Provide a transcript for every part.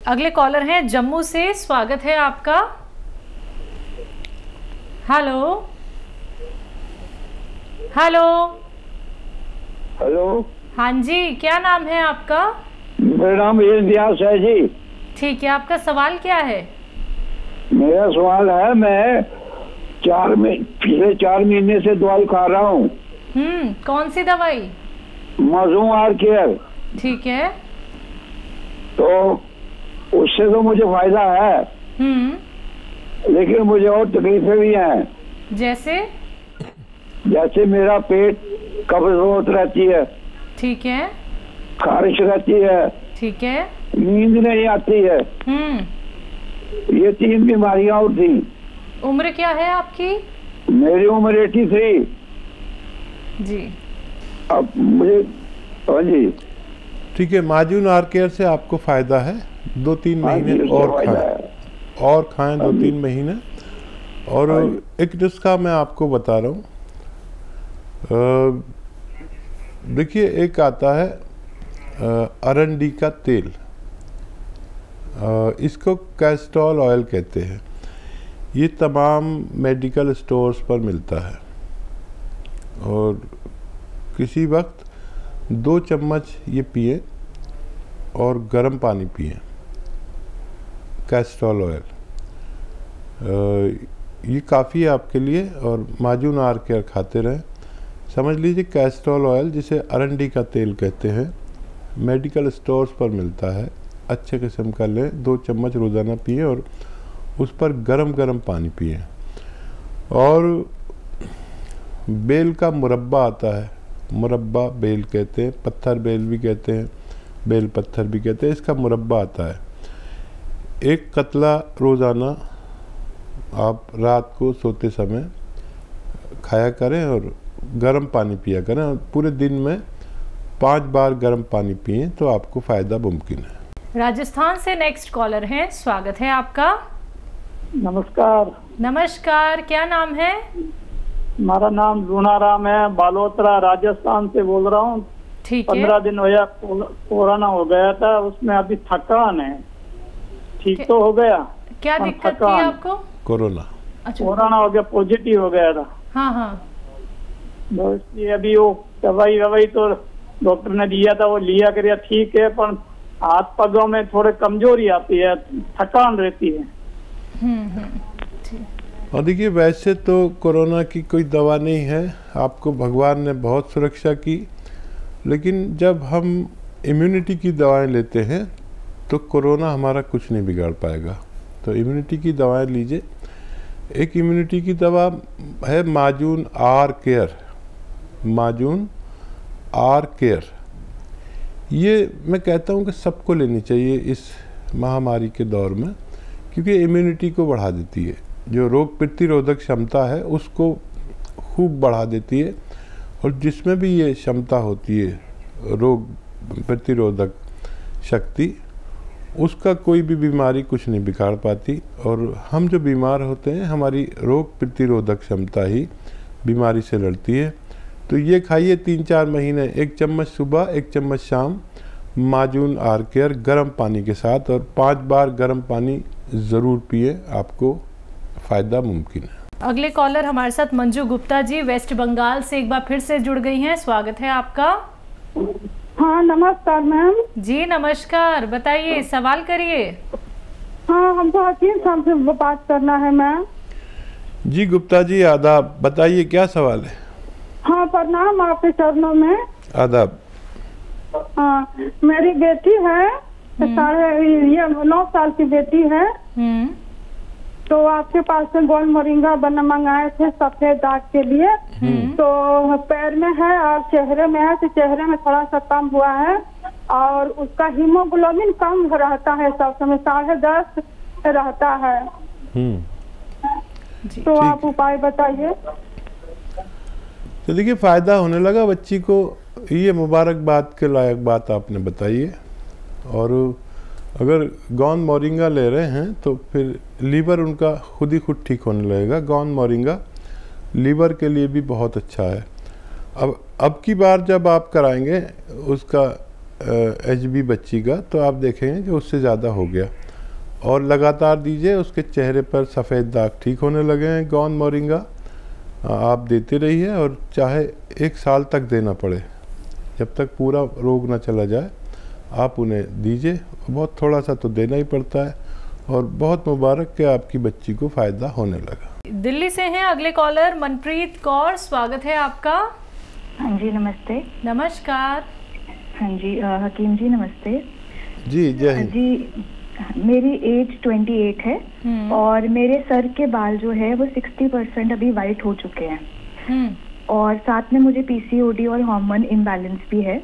अगले कॉलर हैं जम्मू से, स्वागत है आपका। Hello hello hello. हाँ जी, क्या नाम है आपका? मेरा नाम इलियास है जी। ठीक है, आपका सवाल क्या है? मेरा सवाल है, मैं पिछले 4 महीने से दवाई खा रहा हूँ। कौन सी दवाई? माजून आर केयर। ठीक है। तो उससे तो मुझे फायदा है, लेकिन मुझे और तकलीफें भी हैं। जैसे मेरा पेट कब्ज रहती है। ठीक है। खारिश रहती है। ठीक है। नींद नहीं आती है। ये 3 बीमारियां और थी। उम्र क्या है आपकी? मेरी उम्र 83 जी। अब मुझे, हाँ जी, ठीक है। माजून आर केयर से आपको फायदा है। 2-3 महीने और खाएं 2-3 महीने। और एक नुस्खा मैं आपको बता रहा हूँ। देखिए, एक आता है अरंडी का तेल, इसको कैस्ट्रॉल ऑयल कहते हैं। ये तमाम मेडिकल स्टोर्स पर मिलता है। और किसी वक्त 2 चम्मच ये पिए और गर्म पानी पिए, कैस्ट्रॉल ऑयल। ये काफ़ी है आपके लिए। और माजून आर केयर खाते रहें। समझ लीजिए, कैस्ट्रॉल ऑयल, जिसे अरंडी का तेल कहते हैं, मेडिकल स्टोर्स पर मिलता है। अच्छे किस्म का लें, 2 चम्मच रोज़ाना पिए और उस पर गरम गरम पानी पिए। और बेल का मुरब्बा आता है, मुरब्बा बेल कहते हैं, पत्थर बेल भी कहते हैं, बेल पत्थर भी कहते हैं। इसका मुरब्बा आता है। 1 कतला रोज़ाना आप रात को सोते समय खाया करें और गर्म पानी पिया करें। और पूरे दिन में 5 बार गर्म पानी पिएं तो आपको फ़ायदा मुमकिन है। राजस्थान से नेक्स्ट कॉलर हैं, स्वागत है आपका। नमस्कार। नमस्कार, क्या नाम है? हमारा नाम लूनाराम है, बालोतरा राजस्थान से बोल रहा हूँ। ठीक है। 15 दिन हो गया, कोरोना हो गया था, उसमें अभी थकान है। ठीक तो हो गया। क्या दिक्कत थी आपको? कोरोना। अच्छा, कोरोना हो गया, पॉजिटिव हो गया था। हाँ हाँ। बस ये अभी वो दवाई तो डॉक्टर ने दिया था, वो लिया करिए, ठीक है, पर हाथ पगों में थोड़े कमजोरी आती है, थकान रहती है। और देखिए, वैसे तो कोरोना की कोई दवा नहीं है, आपको भगवान ने बहुत सुरक्षा की। लेकिन जब हम इम्यूनिटी की दवाएं लेते हैं तो कोरोना हमारा कुछ नहीं बिगाड़ पाएगा। तो इम्यूनिटी की दवाएं लीजिए। एक इम्यूनिटी की दवा है माजून आर केयर। माजून आर केयर, ये मैं कहता हूँ कि सबको लेनी चाहिए इस महामारी के दौर में, क्योंकि इम्यूनिटी को बढ़ा देती है। जो रोग प्रतिरोधक क्षमता है उसको खूब बढ़ा देती है। और जिसमें भी ये क्षमता होती है, रोग प्रतिरोधक शक्ति, उसका कोई भी बीमारी कुछ नहीं बिगाड़ पाती। और हम जो बीमार होते हैं, हमारी रोग प्रतिरोधक क्षमता ही बीमारी से लड़ती है। तो ये खाइए 3-4 महीने, 1 चम्मच सुबह, 1 चम्मच शाम, माजून आर केयर गर्म पानी के साथ। और 5 बार गर्म पानी ज़रूर पिए, आपको फ़ायदा मुमकिन है। अगले कॉलर हमारे साथ मंजू गुप्ता जी, वेस्ट बंगाल से एक बार फिर से जुड़ गई हैं, स्वागत है आपका। हाँ नमस्कार मैम। जी नमस्कार, बताइए, सवाल करिए। हाँ, हमको हकीम साहब से बात करना है मैम। जी गुप्ता जी, आदाब। बताइए, क्या सवाल है? हाँ, प्रणाम आपके चरणों में। आदाब। हाँ, मेरी बेटी है, 9 साल की बेटी है। तो आपके पास से गोल मोरिंगा मंगाए थे सफेद दाग के लिए। तो पैर में है और चेहरे में है, तो चेहरे में थोड़ा सा कम हुआ है। और उसका हीमोग्लोबिन कम रहता है, सब समय 10.5 रहता है। तो आप उपाय बताइए। तो देखिए, फ़ायदा होने लगा बच्ची को, ये मुबारकबाद के लायक बात आपने बताई है। और अगर गोंद मोरिंगा ले रहे हैं तो फिर लीवर उनका खुद ही खुद ठीक होने लगेगा। गोंद मोरिंगा लीवर के लिए भी बहुत अच्छा है। अब की बार जब आप कराएंगे उसका HB बच्ची का, तो आप देखेंगे कि उससे ज़्यादा हो गया। और लगातार दीजिए, उसके चेहरे पर सफ़ेद दाग ठीक होने लगे हैं। गौन मोरिंगा आप देते रहिए, और चाहे 1 साल तक देना पड़े, जब तक पूरा रोग ना चला जाए आप उन्हें दीजिए। बहुत थोड़ा सा तो देना ही पड़ता है, और बहुत मुबारक कि आपकी बच्ची को फ़ायदा होने लगा। दिल्ली से हैं अगले कॉलर मनप्रीत कौर, स्वागत है आपका। हाँ जी नमस्ते। नमस्कार। हाँ जी हकीम जी नमस्ते। जी जय हिंद जी। मेरी एज 28 है और मेरे सर के बाल जो है वो 60% अभी वाइट हो चुके हैं, और साथ में मुझे PCOD और हार्मोन इम्बैलेंस भी है,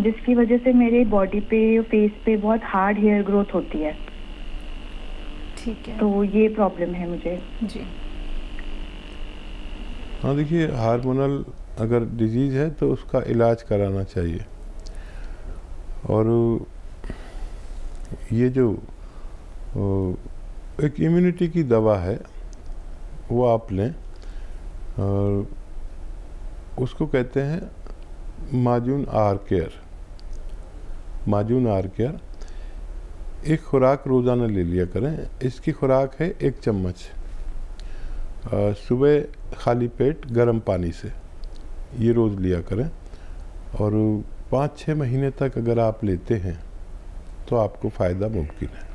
जिसकी वजह से मेरे बॉडी पे, फेस पे बहुत हार्ड हेयर ग्रोथ होती है। ठीक है, तो ये प्रॉब्लम है मुझे जी। हाँ देखिए, हार्मोनल अगर डिजीज़ है तो उसका इलाज कराना चाहिए। और ये जो एक इम्यूनिटी की दवा है वो आप लें, और उसको कहते हैं माजून आर केयर। माजून आर केयर एक खुराक रोज़ाना ले लिया करें। इसकी खुराक है 1 चम्मच सुबह खाली पेट गर्म पानी से, ये रोज़ लिया करें, और 5-6 महीने तक अगर आप लेते हैं तो आपको फ़ायदा मुमकिन है।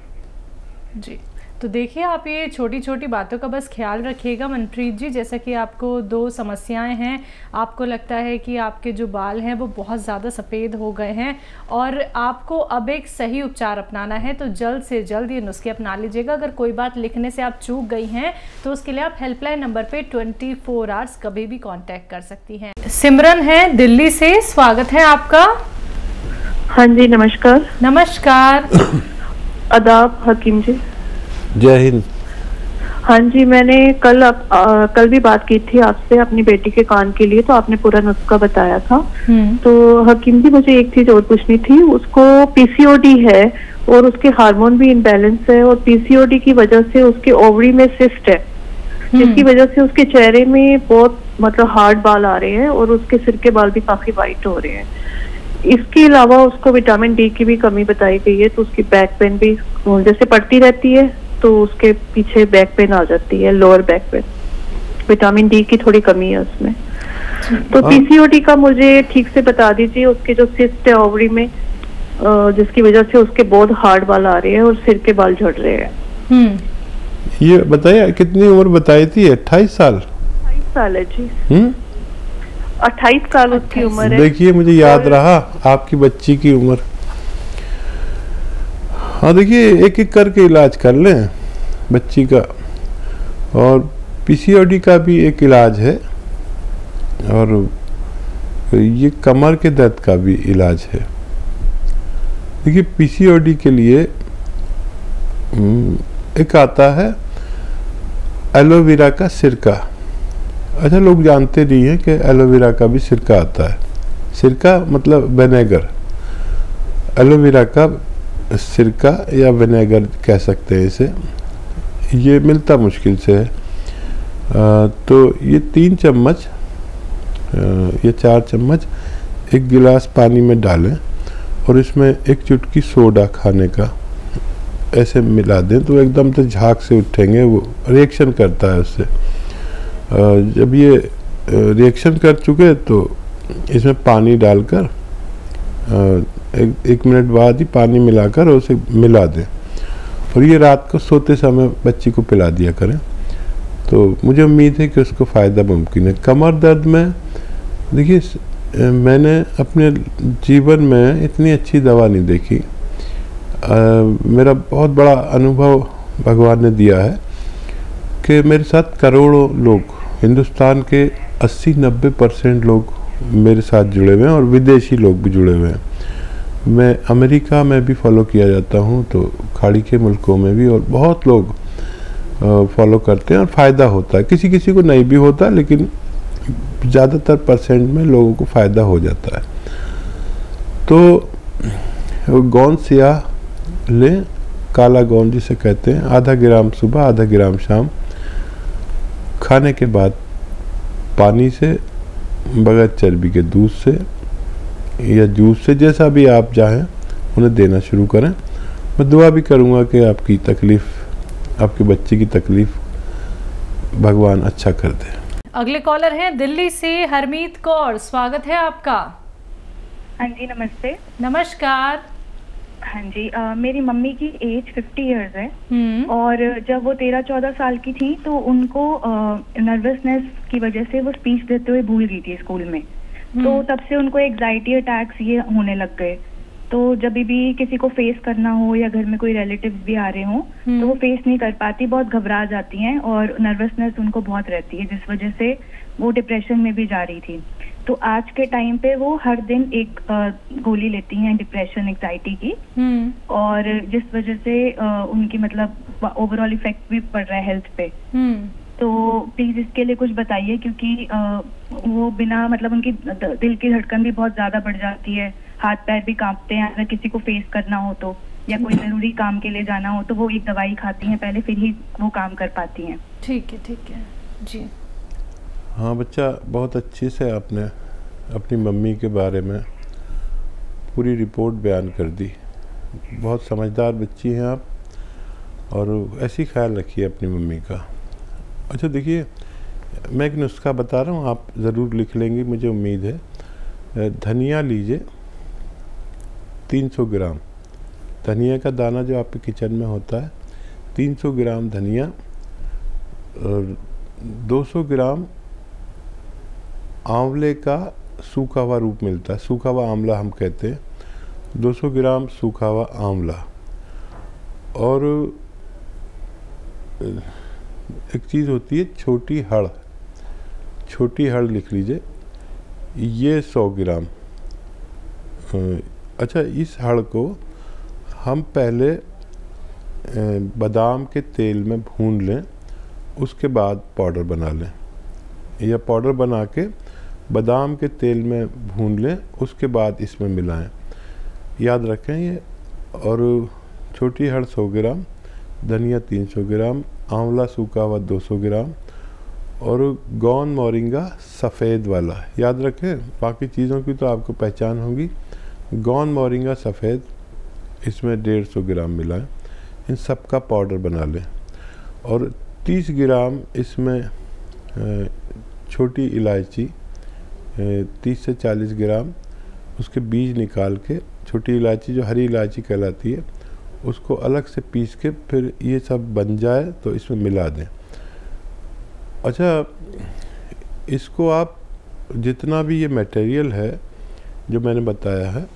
जी, तो देखिए आप ये छोटी छोटी बातों का बस ख्याल रखिएगा मनप्रीत जी। जैसा कि आपको 2 समस्याएं हैं, आपको लगता है कि आपके जो बाल हैं वो बहुत ज़्यादा सफ़ेद हो गए हैं, और आपको अब एक सही उपचार अपनाना है, तो जल्द से जल्द ये नुस्खे अपना लीजिएगा। अगर कोई बात लिखने से आप चूक गई हैं तो उसके लिए आप हेल्पलाइन नंबर पे 24 आवर्स कभी भी कॉन्टैक्ट कर सकती हैं। सिमरन है दिल्ली से, स्वागत है आपका। हाँ जी नमस्कार। नमस्कार। आदाब हकीम जी। जय हिंद। हाँ जी, मैंने कल भी बात की थी आपसे अपनी बेटी के कान के लिए, तो आपने पूरा नुस्खा बताया था। तो हकीम जी मुझे एक चीज और पूछनी थी। उसको PCOD है और उसके हार्मोन भी इम्बैलेंस है, और PCOD की वजह से उसके ओवरी में सिस्ट है, जिसकी वजह से उसके चेहरे में बहुत मतलब हार्ड बाल आ रहे हैं, और उसके सिर के बाल भी काफी वाइट हो रहे हैं। इसके अलावा उसको विटामिन D की भी कमी बताई गई है, तो उसकी बैक पेन भी जैसे पड़ती रहती है, तो उसके पीछे बैक पेन आ जाती है, lower back pain. Vitamin D की थोड़ी कमी है उसमें। तो PCOD का मुझे ठीक से बता दीजिए। उसके जो सिस्ट है ओवरी में, जिसकी वजह से उसके बहुत हार्ड बाल आ रहे हैं और सिर के बाल झड़ रहे हैं। ये बताइए कितनी उम्र बताई थी? 28 साल? 28 साल है जी। 28 साल उसकी उम्र है। देखिए मुझे याद रहा आपकी बच्ची की उम्र। हाँ देखिए, एक एक करके इलाज कर लें बच्ची का, और PCOD का भी एक इलाज है, और ये कमर के दर्द का भी इलाज है। देखिए PCOD के लिए एक आता है एलोवेरा का सिरका। अच्छा, लोग जानते नहीं हैं कि एलोवेरा का भी सिरका आता है। सिरका मतलब विनेगर। एलोवेरा का सिरका या विनेगर कह सकते हैं इसे, ये मिलता मुश्किल से है। तो ये 3 चम्मच या 4 चम्मच 1 गिलास पानी में डालें, और इसमें 1 चुटकी सोडा खाने का ऐसे मिला दें, तो एकदम से झाग से उठेंगे। वो रिएक्शन करता है उससे। जब ये रिएक्शन कर चुके तो इसमें पानी डालकर 1 मिनट बाद ही पानी मिलाकर उसे मिला दें, और ये रात को सोते समय बच्ची को पिला दिया करें। तो मुझे उम्मीद है कि उसको फ़ायदा मुमकिन है। कमर दर्द में देखिए, मैंने अपने जीवन में इतनी अच्छी दवा नहीं देखी। मेरा बहुत बड़ा अनुभव भगवान ने दिया है कि मेरे साथ करोड़ों लोग, हिंदुस्तान के 80-90% लोग मेरे साथ जुड़े हुए हैं, और विदेशी लोग भी जुड़े हुए हैं। मैं अमेरिका में भी फॉलो किया जाता हूँ, तो खाड़ी के मुल्कों में भी, और बहुत लोग फॉलो करते हैं और फ़ायदा होता है। किसी किसी को नहीं भी होता, लेकिन ज़्यादातर % में लोगों को फ़ायदा हो जाता है। तो गौन सियाह लें, काला गौन जिसे कहते हैं, आधा ग्राम सुबह, आधा ग्राम शाम, खाने के बाद पानी से, बगैर चर्बी के दूध से, या जूस से, जैसा भी आप चाहें उन्हें देना शुरू करें। मैं दुआ भी करूँगा कि आपकी तकलीफ़, आपके बच्चे की तकलीफ़ भगवान अच्छा कर दे। अगले कॉलर हैं दिल्ली से हरमीत कौर, स्वागत है आपका। हाँ जी नमस्ते। नमस्कार। हाँ जी, मेरी मम्मी की एज 50 इयर्स है और जब वो 13-14 साल की थी तो उनको नर्वसनेस की वजह से वो स्पीच देते हुए भूल गई थी स्कूल में। तो तब से उनको एग्जाइटी अटैक्स ये होने लग गए। तो जब भी किसी को फेस करना हो या घर में कोई रिलेटिव्स भी आ रहे हो तो वो फेस नहीं कर पाती, बहुत घबरा जाती हैं और नर्वसनेस उनको बहुत रहती है, जिस वजह से वो डिप्रेशन में भी जा रही थी। तो आज के टाइम पे वो हर दिन एक गोली लेती हैं डिप्रेशन एंग्जाइटी की, और जिस वजह से उनकी मतलब ओवरऑल इफेक्ट भी पड़ रहा है हेल्थ पे। तो प्लीज इसके लिए कुछ बताइए, क्योंकि वो बिना मतलब उनकी दिल की धड़कन भी बहुत ज्यादा बढ़ जाती है, हाथ पैर भी कांपते हैं अगर किसी को फेस करना हो तो, या कोई जरूरी काम के लिए जाना हो तो वो एक दवाई खाती हैं पहले, फिर ही वो काम कर पाती हैं। ठीक है जी। हाँ बच्चा, बहुत अच्छे से आपने अपनी मम्मी के बारे में पूरी रिपोर्ट बयान कर दी। बहुत समझदार बच्ची हैं आप, और ऐसी ख्याल रखिए अपनी मम्मी का। अच्छा देखिए, मैं एक नुस्खा बता रहा हूँ, आप ज़रूर लिख लेंगे मुझे उम्मीद है। धनिया लीजिए 300 ग्राम, धनिया का दाना जो आपके किचन में होता है 300 ग्राम धनिया, और 200 ग्राम आंवले का सूखा हुआ रूप मिलता है, सूखा हुआ आंवला हम कहते हैं, 200 ग्राम सूखा हुआ आंवला। और एक चीज़ होती है छोटी हड़, छोटी हड़ लिख लीजिए, ये 100 ग्राम। अच्छा, इस हड़ को हम पहले बादाम के तेल में भून लें, उसके बाद पाउडर बना लें, या पाउडर बना के बादाम के तेल में भून लें, उसके बाद इसमें मिलाएं। याद रखें ये। और छोटी हड़ 100 ग्राम, धनिया 300 ग्राम, आंवला सूखा हुआ 200 ग्राम, और गौन मोरिंगा सफ़ेद वाला, याद रखें। बाकी चीज़ों की तो आपको पहचान होगी। गौन मोरिंगा सफ़ेद, इसमें 150 ग्राम मिलाएं, इन सब का पाउडर बना लें। और 30 ग्राम इसमें छोटी इलायची, 30 से 40 ग्राम उसके बीज निकाल के, छोटी इलायची जो हरी इलायची कहलाती है, उसको अलग से पीस के फिर ये सब बन जाए तो इसमें मिला दें। अच्छा, इसको आप जितना भी ये मटेरियल है जो मैंने बताया है,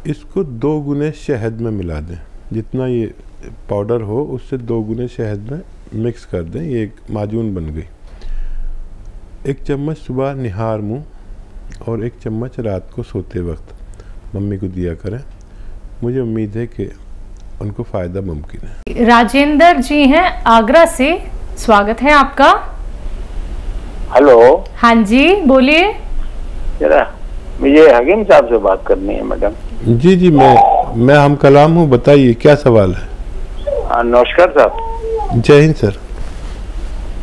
इसको 2 गुने शहद में मिला दें। जितना ये पाउडर हो उससे 2 गुने शहद में मिक्स कर दें, ये एक माजून बन गई। 1 चम्मच सुबह निहार मुँह, और 1 चम्मच रात को सोते वक्त मम्मी को दिया करें। मुझे उम्मीद है कि उनको फ़ायदा मुमकिन है। राजेंद्र जी हैं आगरा से, स्वागत है आपका। हेलो। हाँ जी बोलिए। जरा मुझे हकीम साहब से बात करनी है मैडम। जी, मैं हम कलाम हूँ, बताइए क्या सवाल है। नमस्कार साहब। जय हिंद सर।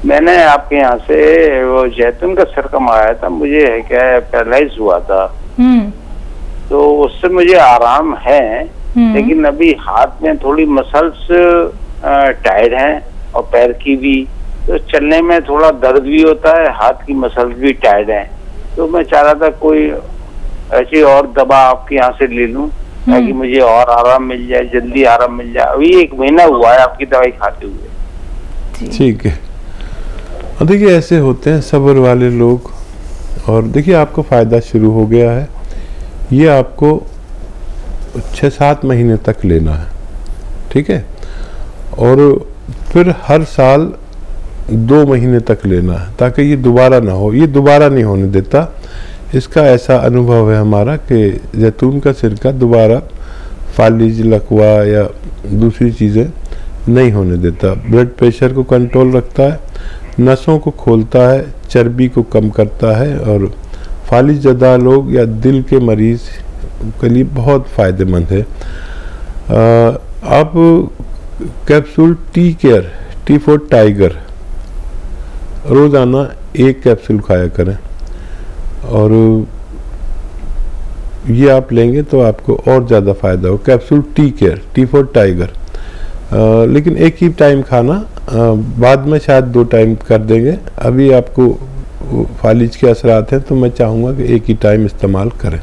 मैंने आपके यहाँ से वो जैतून का सिरका मंगाया था, मुझे है क्या पैरालाइज हुआ था, तो उससे मुझे आराम है, लेकिन अभी हाथ में थोड़ी मसल्स टाइट हैं और पैर की भी, तो चलने में थोड़ा दर्द भी होता है, हाथ की मसल्स भी टाइट हैं। तो मैं चाह रहा था कोई ऐसी और दवा आपके यहाँ से ले लूं ताकि मुझे और आराम मिल जाए, जल्दी आराम मिल जाए। अभी 1 महीना हुआ है आपकी दवाई खाते हुए। ठीक है। और देखिए ऐसे होते हैं सब्र वाले लोग, और देखिए आपको फ़ायदा शुरू हो गया है। ये आपको 6-7 महीने तक लेना है, ठीक है, और फिर हर साल 2 महीने तक लेना है, ताकि ये दोबारा ना हो। ये दोबारा नहीं होने देता। इसका ऐसा अनुभव है हमारा कि जैतून का सिरका दोबारा फालिज, लकवा या दूसरी चीज़ें नहीं होने देता। ब्लड प्रेशर को कंट्रोल रखता है, नसों को खोलता है, चर्बी को कम करता है, और फालिज ज़दा लोग या दिल के मरीज़ के लिए बहुत फ़ायदेमंद है। आप capsule tea care, T for tiger, रोज़ाना 1 कैप्सूल खाया करें। और ये आप लेंगे तो आपको और ज़्यादा फ़ायदा हो। Capsule tea care, T for tiger, लेकिन एक ही टाइम खाना, बाद में शायद 2 टाइम कर देंगे। अभी आपको फालिज के असरात हैं तो मैं चाहूँगा कि एक ही टाइम इस्तेमाल करें।